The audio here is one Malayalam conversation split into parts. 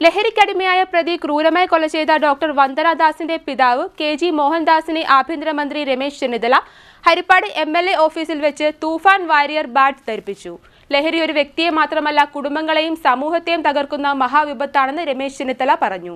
ലഹരിക്കടിമയായ പ്രതി ക്രൂരമായി കൊല ചെയ്ത ഡോക്ടർ വന്ദനാദാസിന്റെ പിതാവ് കെ.ജി. മോഹൻദാസിനെ ആഭ്യന്തരമന്ത്രി രമേശ് ചെന്നിത്തല ഹരിപ്പാട് എം.എൽ.എ. ഓഫീസിൽ വെച്ച് തൂഫാൻ വാരിയർ ബാഡ്ജ് ധരിപ്പിച്ചു. ലഹരി ഒരു വ്യക്തിയെ മാത്രമല്ല കുടുംബങ്ങളെയും സമൂഹത്തെയും തകർക്കുന്ന മഹാവിപത്താണെന്ന് രമേശ് ചെന്നിത്തല പറഞ്ഞു.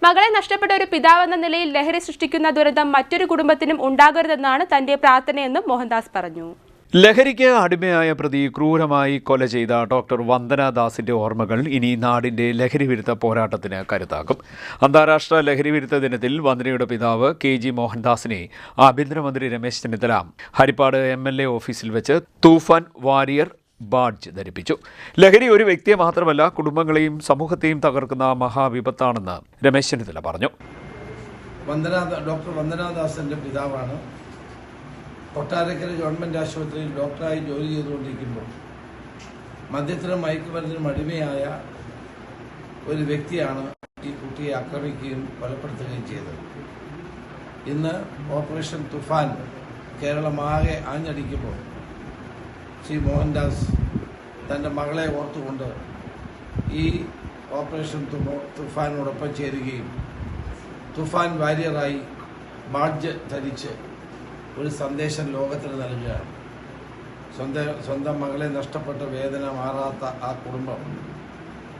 മകളെ നഷ്ടപ്പെട്ട ഒരു പിതാവെന്ന നിലയിൽ ലഹരി സൃഷ്ടിക്കുന്ന ദുരന്തം മറ്റൊരു കുടുംബത്തിനും ഉണ്ടാകരുതെന്നാണ് തന്റെ പ്രാർത്ഥനയെന്നും മോഹൻദാസ് പറഞ്ഞു. ലഹരിക്ക് അടിമയായ പ്രതി ക്രൂരമായി കൊല ചെയ്ത ഡോക്ടർ വന്ദനാദാസിന്റെ ഓർമ്മകൾ ഇനി നാടിന്റെ ലഹരിവിരുദ്ധ പോരാട്ടത്തിന് കരുത്താകും. അന്താരാഷ്ട്ര ലഹരിവിരുദ്ധ ദിനത്തിൽ വന്ദനയുടെ പിതാവ് കെ.ജി. മോഹൻദാസിനെ ആഭ്യന്തരമന്ത്രി രമേശ് ചെന്നിത്തല ഹരിപ്പാട് എം.എൽ.എ. ഓഫീസിൽ വെച്ച് തൂഫാൻ വാരിയർ ബാഡ്ജ് ധരിപ്പിച്ചു. ലഹരി ഒരു വ്യക്തിയെ മാത്രമല്ല കുടുംബങ്ങളെയും സമൂഹത്തെയും തകർക്കുന്ന മഹാവിപത്താണെന്ന് രമേശ് ചെന്നിത്തല പറഞ്ഞു. ഡോക്ടർ വന്ദനാദാസിന്റെ പിതാവാണ്. കൊട്ടാരക്കര ഗവൺമെൻറ് ആശുപത്രിയിൽ ഡോക്ടറായി ജോലി ചെയ്തുകൊണ്ടിരിക്കുമ്പോൾ മദ്യത്തിനും മയക്കുമരുന്നിനും അടിമയായ ഒരു വ്യക്തിയാണ് ഈ കുട്ടിയെ ആക്രമിക്കുകയും കൊലപ്പെടുത്തുകയും ചെയ്തത്. ഇന്ന് ഓപ്പറേഷൻ തുഫാൻ കേരളമാകെ ആഞ്ഞടിക്കുമ്പോൾ ശ്രീ മോഹൻദാസ് തൻ്റെ മകളെ ഓർത്തുകൊണ്ട് ഈ ഓപ്പറേഷൻ തുഫാനോടൊപ്പം ചേരുകയും തുഫാൻ വാരിയറായി ബാഡ്ജ് ധരിച്ച് ഒരു സന്ദേശം ലോകത്തിന് നൽകുകയാണ്. സ്വന്തം മകളെ നഷ്ടപ്പെട്ട വേദന മാറാത്ത ആ കുടുംബം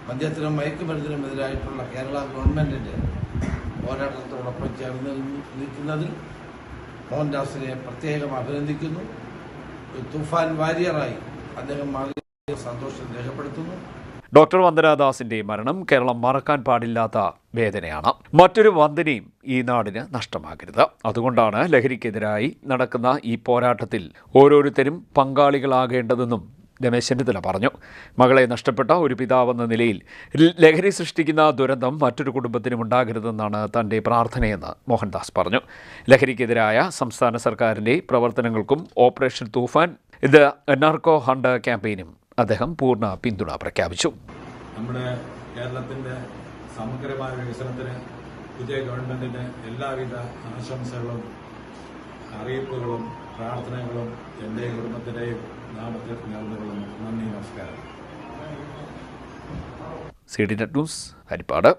മദ്യത്തിനും മയക്കുമരുന്നിനും എതിരായിട്ടുള്ള കേരള ഗവൺമെൻറ്റിൻ്റെ പോരാട്ടത്തോടൊപ്പം ചേർന്ന് നിൽക്കുന്നതിൽ മോഹൻദാസിനെ പ്രത്യേകം അഭിനന്ദിക്കുന്നു. തുഫാൻ വാരിയറായി അദ്ദേഹം മകളെ സന്തോഷം രേഖപ്പെടുത്തുന്നു. ഡോക്ടർ വന്ദനാദാസിന്റെ മരണം കേരളം മറക്കാൻ പാടില്ലാത്ത വേദനയാണ്. മറ്റൊരു വന്ദനയും ഈ നാടിന് നഷ്ടമാകരുത്. അതുകൊണ്ടാണ് ലഹരിക്കെതിരായി നടക്കുന്ന ഈ പോരാട്ടത്തിൽ ഓരോരുത്തരും പങ്കാളികളാകേണ്ടതെന്നും രമേശ് ചെന്നിത്തല പറഞ്ഞു. മകളെ നഷ്ടപ്പെട്ട ഒരു പിതാവെന്ന നിലയിൽ ലഹരി സൃഷ്ടിക്കുന്ന ദുരന്തം മറ്റൊരു കുടുംബത്തിനും ഉണ്ടാകരുതെന്നാണ് തൻ്റെ പ്രാർത്ഥനയെന്ന് മോഹൻദാസ് പറഞ്ഞു. ലഹരിക്കെതിരായ സംസ്ഥാന സർക്കാരിൻ്റെ പ്രവർത്തനങ്ങൾക്കും ഓപ്പറേഷൻ തൂഫാൻ ഇത് നാർക്കോ ഹണ്ട് ക്യാമ്പയിനും അദ്ദേഹം പൂർണ്ണ പിന്തുണ പ്രഖ്യാപിച്ചു. നമ്മുടെ കേരളത്തിൻ്റെ സമഗ്രമായ വികസനത്തിന് പുതിയ ഗവൺമെൻറ്റിന് എല്ലാവിധ ആശംസകളും അറിയിപ്പുകളും പ്രാർത്ഥനകളും എൻ്റെയും കുടുംബത്തിൻ്റെയും നാമത്തിൽ നേർന്നുകൊള്ളുന്നു. നന്ദി, നമസ്കാരം. CDNet news, Harippad.